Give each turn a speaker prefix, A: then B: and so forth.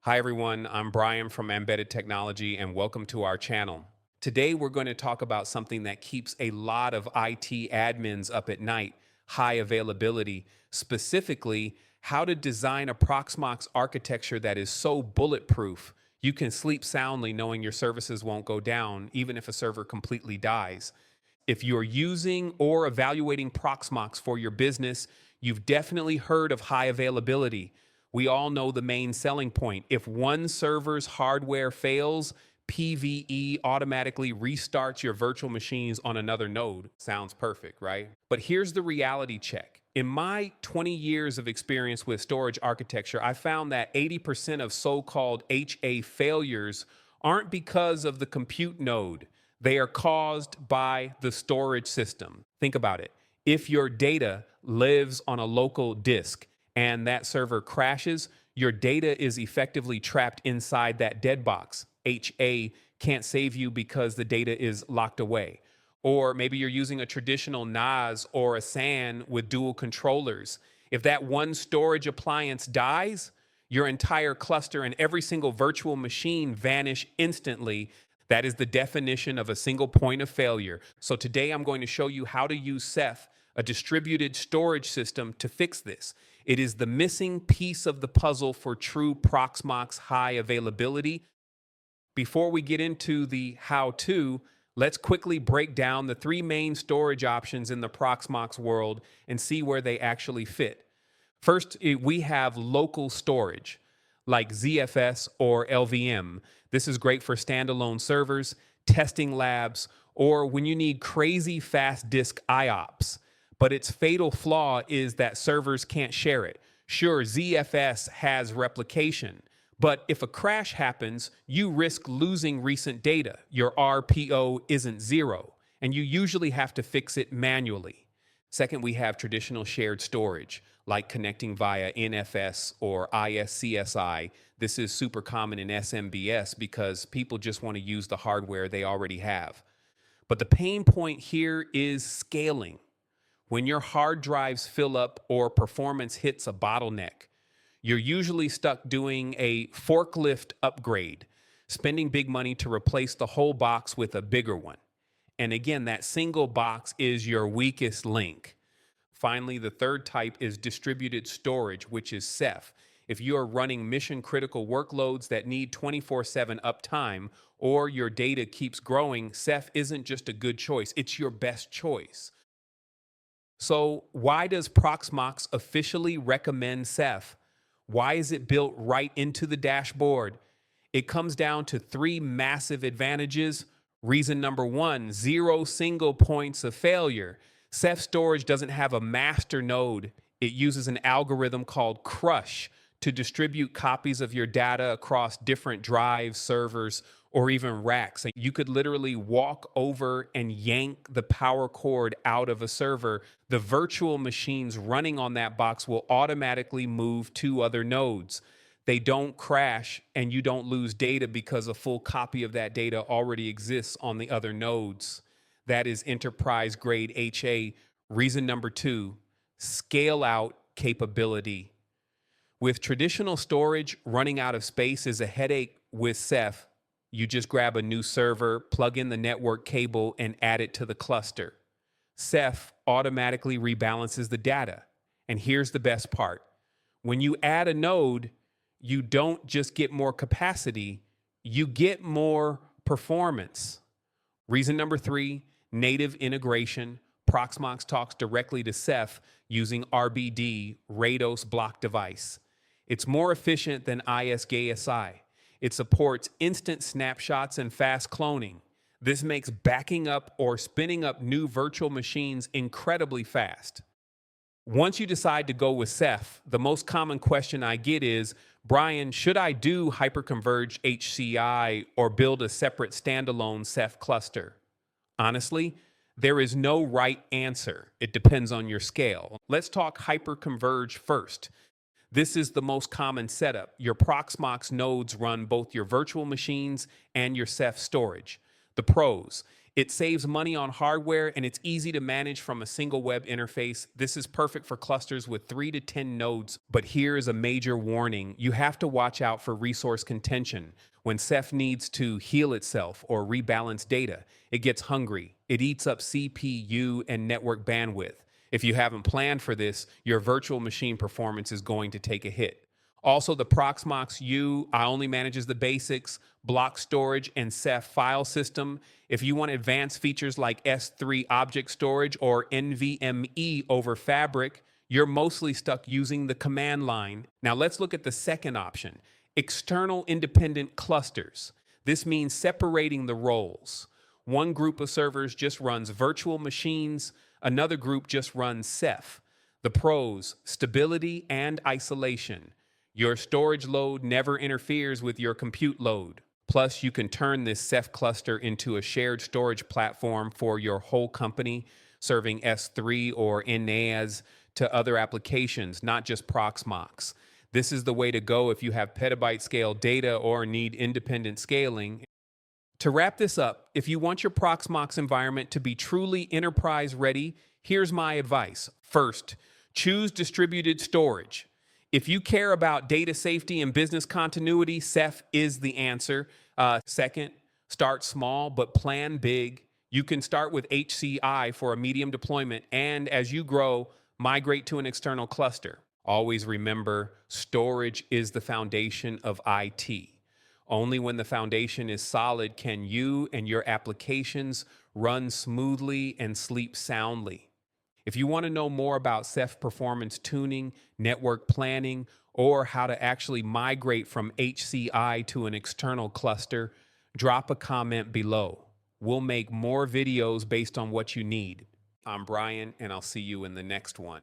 A: Hi everyone, I'm Brian from Ambedded Technology and welcome to our channel. Today we're going to talk about something that keeps a lot of IT admins up at night, high availability, specifically how to design a Proxmox architecture that is so bulletproof you can sleep soundly knowing your services won't go down even if a server completely dies. If you're using or evaluating Proxmox for your business, you've definitely heard of high availability. We all know the main selling point. If one server's hardware fails, PVE automatically restarts your virtual machines on another node. Sounds perfect, right? But here's the reality check. In my 20 years of experience with storage architecture, I found that 80% of so-called HA failures aren't because of the compute node. They are caused by the storage system. Think about it. If your data lives on a local disk and that server crashes, your data is effectively trapped inside that dead box. HA can't save you because the data is locked away. Or maybe you're using a traditional NAS or a SAN with dual controllers. If that one storage appliance dies, your entire cluster and every single virtual machine vanish instantly. That is the definition of a single point of failure. So today I'm going to show you how to use Ceph, a distributed storage system, to fix this. It is the missing piece of the puzzle for true Proxmox high availability. Before we get into the how-to, let's quickly break down the three main storage options in the Proxmox world and see where they actually fit. First, we have local storage, like ZFS or LVM. This is great for standalone servers, testing labs, or when you need crazy fast disk IOPS. But its fatal flaw is that servers can't share it. Sure, ZFS has replication, but if a crash happens, you risk losing recent data. Your RPO isn't zero, and you usually have to fix it manually. Second, we have traditional shared storage, like connecting via NFS or ISCSI. This is super common in SMBS because people just want to use the hardware they already have. But the pain point here is scaling. When your hard drives fill up or performance hits a bottleneck, you're usually stuck doing a forklift upgrade, spending big money to replace the whole box with a bigger one. And again, that single box is your weakest link. Finally, the third type is distributed storage, which is Ceph. If you are running mission-critical workloads that need 24/7 uptime or your data keeps growing, Ceph isn't just a good choice, it's your best choice. So why does Proxmox officially recommend Ceph? Why is it built right into the dashboard? It comes down to three massive advantages. Reason number one, zero single points of failure. Ceph storage doesn't have a master node. It uses an algorithm called Crush to distribute copies of your data across different drives, servers, or even racks. You could literally walk over and yank the power cord out of a server. The virtual machines running on that box will automatically move to other nodes. They don't crash and you don't lose data because a full copy of that data already exists on the other nodes. That is enterprise grade HA. Reason number two, scale out capability. With traditional storage, running out of space is a headache. With Ceph, you just grab a new server, plug in the network cable, and add it to the cluster. Ceph automatically rebalances the data. And here's the best part. When you add a node, you don't just get more capacity, you get more performance. Reason number three, native integration. Proxmox talks directly to Ceph using RBD, Rados block device. It's more efficient than ISGSI. It supports instant snapshots and fast cloning. This makes backing up or spinning up new virtual machines incredibly fast. Once you decide to go with Ceph, the most common question I get is, Brian, should I do Hyper-Converged HCI or build a separate standalone Ceph cluster? Honestly, there is no right answer. It depends on your scale. Let's talk Hyper-Converged first. This is the most common setup. Your Proxmox nodes run both your virtual machines and your Ceph storage. The pros: It saves money on hardware and it's easy to manage from a single web interface. This is perfect for clusters with 3 to 10 nodes. But here is a major warning. You have to watch out for resource contention. When Ceph needs to heal itself or rebalance data, it gets hungry. It eats up CPU and network bandwidth. If you haven't planned for this, your virtual machine performance is going to take a hit. Also, the Proxmox U only manages the basics, block storage, and Ceph file system. If you want advanced features like S3 object storage or NVMe over Fabric, you're mostly stuck using the command line. Now let's look at the second option, external independent clusters. This means separating the roles. One group of servers just runs virtual machines, another group just runs Ceph. The pros, stability and isolation. Your storage load never interferes with your compute load. Plus, you can turn this Ceph cluster into a shared storage platform for your whole company, serving S3 or NAS to other applications, not just Proxmox. This is the way to go if you have petabyte scale data or need independent scaling. To wrap this up, if you want your Proxmox environment to be truly enterprise ready, here's my advice. First, choose distributed storage. If you care about data safety and business continuity, Ceph is the answer. Second, start small but plan big. You can start with HCI for a medium deployment, and as you grow, migrate to an external cluster. Always remember, storage is the foundation of IT. Only when the foundation is solid can you and your applications run smoothly and sleep soundly. If you want to know more about Ceph performance tuning, network planning, or how to actually migrate from HCI to an external cluster, drop a comment below. We'll make more videos based on what you need. I'm Brian, and I'll see you in the next one.